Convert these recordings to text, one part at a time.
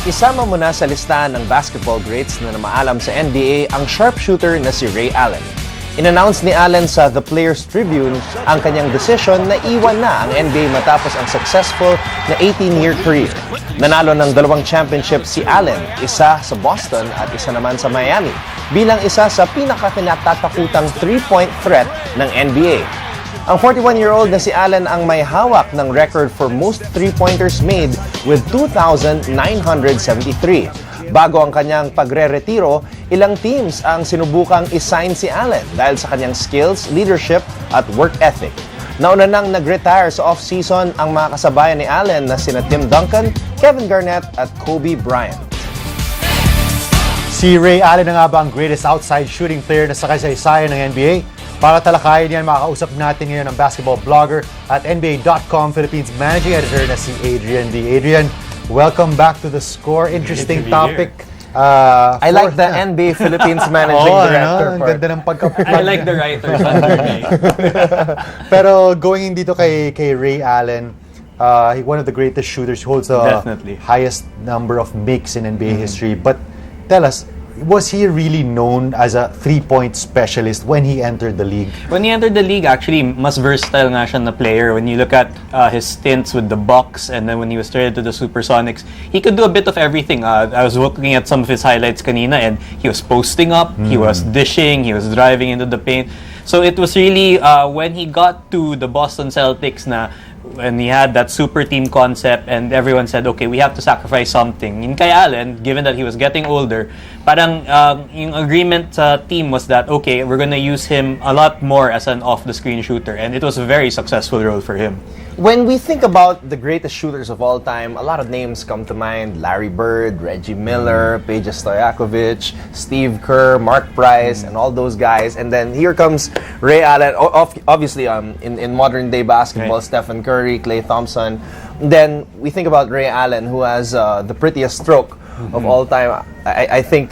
Isama mo na sa listahan ng basketball greats na namaalam sa NBA ang sharpshooter na si Ray Allen. In-announce ni Allen sa The Players Tribune ang kanyang desisyon na iwan na ang NBA matapos ang successful na 18-year career. Nanalo ng 2 championship si Allen, isa sa Boston at isa naman sa Miami, bilang isa sa pinakakinatatakutang 3-point threat ng NBA. Ang 41-year-old na si Allen ang may hawak ng record for most 3-pointers made with 2,973. Bago ang kanyang pagre-retiro, ilang teams ang sinubukang isign si Allen dahil sa kanyang skills, leadership at work ethic. Nauna nang nag-retire sa off-season ang mga kasabayan ni Allen na sina Tim Duncan, Kevin Garnett at Kobe Bryant. Si Ray Allen na nga ba ang greatest outside shooting player na sa kasaysayan ng NBA? Para talakayin yan, makakausap natin ngayon ang basketball blogger at NBA.com Philippines Managing Editor na si Adrian D. Adrian, welcome back to The Score. Interesting topic. I like the NBA Philippines Managing Director Ang ganda ng I like the writers underneath. Pero going dito kay Ray Allen, one of the greatest shooters, holds the highest number of makes in NBA history. But tell us, was he really known as a 3-point specialist when he entered the league? When he entered the league, actually, mas versatile nga siya na player. When you look at his stints with the Bucks and then when he was traded to the Supersonics, he could do a bit of everything. I was looking at some of his highlights kanina and he was posting up, he was dishing, he was driving into the paint. So it was really when he got to the Boston Celtics na when he had that super team concept and everyone said, okay, we have to sacrifice something. In kay Allen, given that he was getting older, parang yung agreement sa team was that, okay, we're gonna use him a lot more as an off-the-screen shooter. And it was a very successful role for him. When we think about the greatest shooters of all time, a lot of names come to mind. Larry Bird, Reggie Miller, Peja Stojakovic, Steve Kerr, Mark Price, and all those guys. And then here comes Ray Allen. Obviously, in modern-day basketball, Stephen Curry, Klay Thompson. Then we think about Ray Allen, who has the prettiest stroke of all time. I think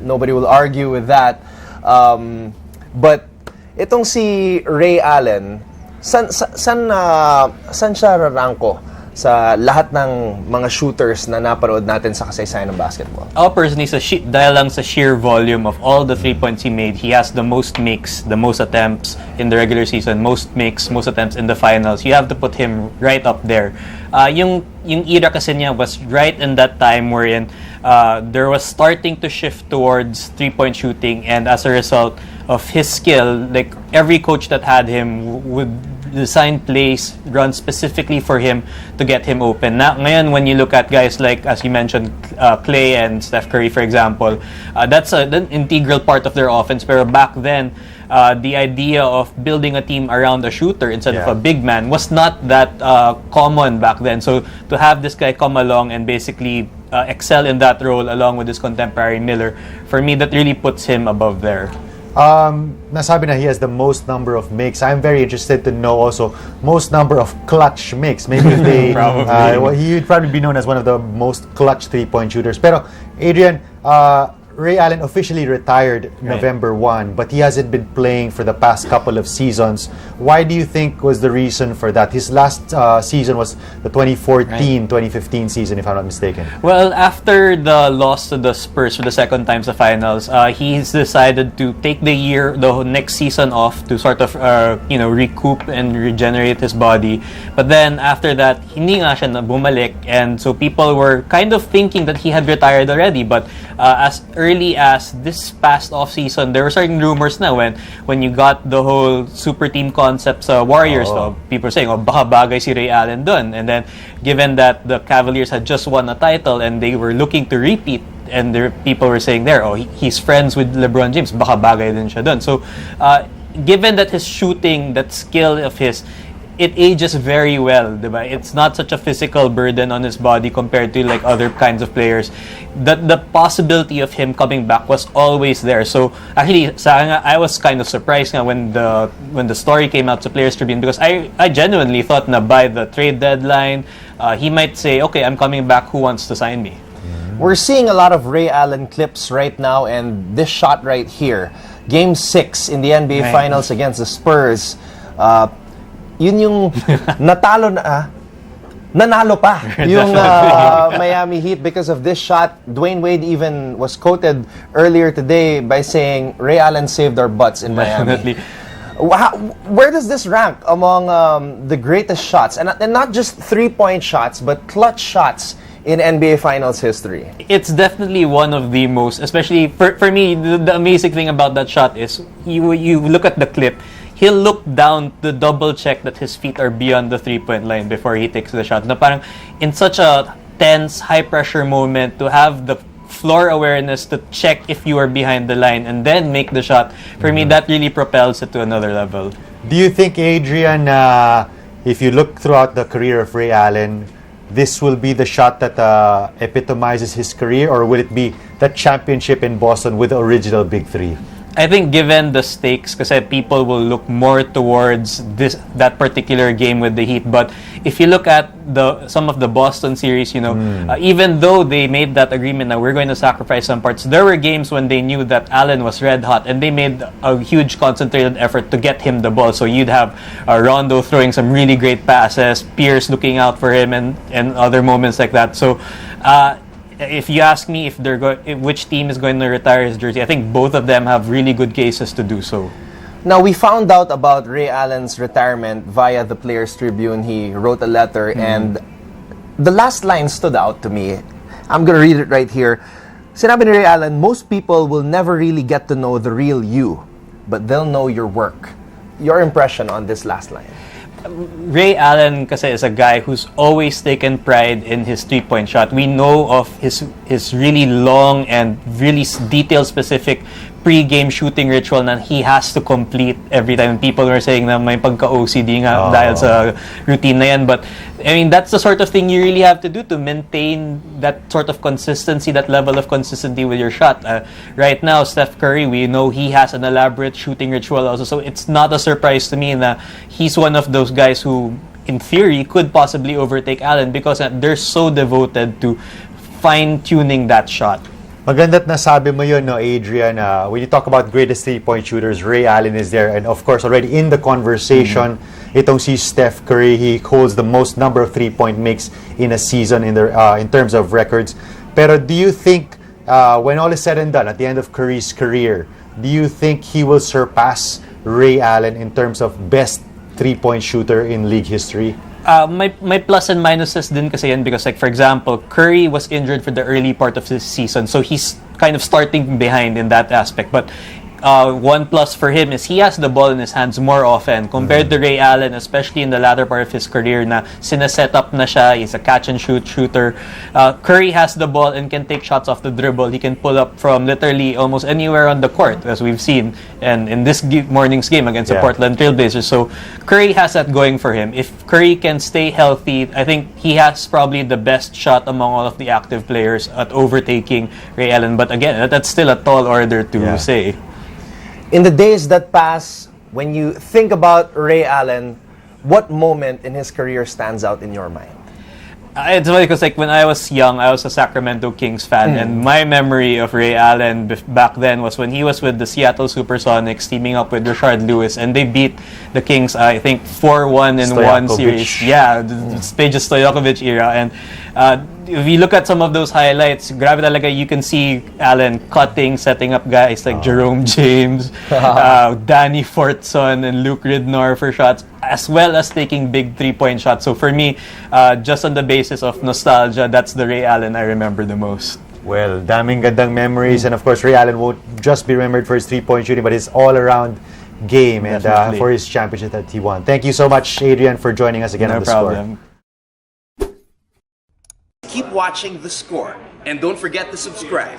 nobody will argue with that. But itong si Ray Allen, San siya rarangko sa lahat ng mga shooters na napanood natin sa kasaysayan ng basketball? Personally, dahil lang sa sheer volume of all the 3 points he made, he has the most makes, the most attempts in the regular season, most makes, most attempts in the finals. You have to put him right up there. Yung era kasi niya was right in that time wherein there was starting to shift towards 3-point shooting, and as a result of his skill, like every coach that had him would design plays, run specifically for him to get him open. Now, ngayon, when you look at guys like, as you mentioned, Klay and Steph Curry, for example, that's an integral part of their offense. Pero back then, the idea of building a team around a shooter instead of a big man was not that common back then. So to have this guy come along and basically excel in that role along with his contemporary Miller, for me, that really puts him above there. Nasabi na he has the most number of makes. I'm very interested to know also most number of clutch makes. Maybe if they he would probably be known as one of the most clutch 3-point shooters. Pero Adrian, Ray Allen officially retired November 1, but he hasn't been playing for the past couple of seasons. Why do you think was the reason for that? His last season was the 2014-2015 season, if I'm not mistaken. Well, after the loss to the Spurs for the second time sa finals, he's decided to take the next season off to sort of recoup and regenerate his body. But then after that, hindi nga siya na bumalik, and so people were kind of thinking that he had retired already. But as early as this past off-season, there were certain rumors na when you got the whole super team concept sa Warriors, people were saying, baka bagay si Ray Allen dun. And then, given that the Cavaliers had just won a title and they were looking to repeat, and people were saying he's friends with LeBron James, baka bagay din siya dun. So, given that his shooting, that skill of his, it ages very well, diba? It's not such a physical burden on his body compared to like other kinds of players. The possibility of him coming back was always there. So actually, I was kind of surprised when the story came out to Players Tribune, because I genuinely thought na by the trade deadline, he might say, okay, I'm coming back, who wants to sign me? We're seeing a lot of Ray Allen clips right now, and this shot right here, Game 6 in the NBA Finals against the Spurs, yun yung natalo na nanalo pa yung Miami Heat because of this shot. Dwayne Wade even was quoted earlier today by saying, Ray Allen saved our butts in Miami. Definitely. Where does this rank among the greatest shots? And not just three-point shots, but clutch shots in NBA Finals history? It's definitely one of the most, especially for me, the amazing thing about that shot is you look at the clip, he'll look down to double check that his feet are beyond the three-point line before he takes the shot. Na parang in such a tense, high-pressure moment, to have the floor awareness to check if you are behind the line and then make the shot, for me, that really propels it to another level. Do you think, Adrian, if you look throughout the career of Ray Allen, this will be the shot that epitomizes his career, or will it be that championship in Boston with the original Big Three? I think given the stakes, kasi people will look more towards that particular game with the Heat. But if you look at some of the Boston series, even though they made that agreement that we're going to sacrifice some parts, there were games when they knew that Allen was red hot and they made a huge concentrated effort to get him the ball. So you'd have Rondo throwing some really great passes, Pierce looking out for him, and other moments like that. So if you ask me if which team is going to retire his jersey, I think both of them have really good cases to do so. Now, we found out about Ray Allen's retirement via the Players Tribune. He wrote a letter, and the last line stood out to me. I'm going to read it right here. Sinabi ni Ray Allen, most people will never really get to know the real you, but they'll know your work. Your impression on this last line? Ray Allen kasi is a guy who's always taken pride in his three-point shot. We know of his really long and really detail-specific pre-game shooting ritual na he has to complete every time. People were saying na may pagka-OCD nga dahil sa routine na yan. But, I mean, that's the sort of thing you really have to do to maintain that sort of consistency, that level of consistency with your shot. Right now, Steph Curry, we know he has an elaborate shooting ritual also. So it's not a surprise to me na he's one of those guys who, in theory, could possibly overtake Allen because they're so devoted to fine-tuning that shot. Maganda't nasabi mo yun, no, Adrian. When you talk about greatest three-point shooters, Ray Allen is there. And of course, already in the conversation, itong si Steph Curry, he holds the most number of three-point makes in a season in terms of records. Pero do you think, when all is said and done, at the end of Curry's career, do you think he will surpass Ray Allen in terms of best three-point shooter in league history? My plus and minuses din kasi yan because, like, for example, Curry was injured for the early part of this season, so he's kind of starting behind in that aspect. But one plus for him is he has the ball in his hands more often compared to Ray Allen, especially in the latter part of his career na sineset up na siya. He's a catch-and-shoot shooter. Curry has the ball and can take shots off the dribble. He can pull up from literally almost anywhere on the court, as we've seen and in this morning's game against the Portland Trailblazers. So Curry has that going for him. If Curry can stay healthy, I think he has probably the best shot among all of the active players at overtaking Ray Allen. But again, that's still a tall order to say. In the days that pass, when you think about Ray Allen, what moment in his career stands out in your mind? It's funny because, like, when I was young, I was a Sacramento Kings fan, and my memory of Ray Allen back then was when he was with the Seattle Supersonics, teaming up with Rashard Lewis, and they beat the Kings, I think, 4-1 in one series. Yeah, the Peja Stojakovic era. And if you look at some of those highlights, grabe talaga, you can see Allen cutting, setting up guys like Jerome James, Danny Fortson, and Luke Ridnour for shots, as well as taking big three-point shots. So for me, just on the basis of nostalgia, that's the Ray Allen I remember the most. Well, daming gandang memories. And of course, Ray Allen won't just be remembered for his three-point shooting, but his all-around game and for his championship that he won. Thank you so much, Adrian, for joining us again on The Score. Keep watching The Score, and don't forget to subscribe.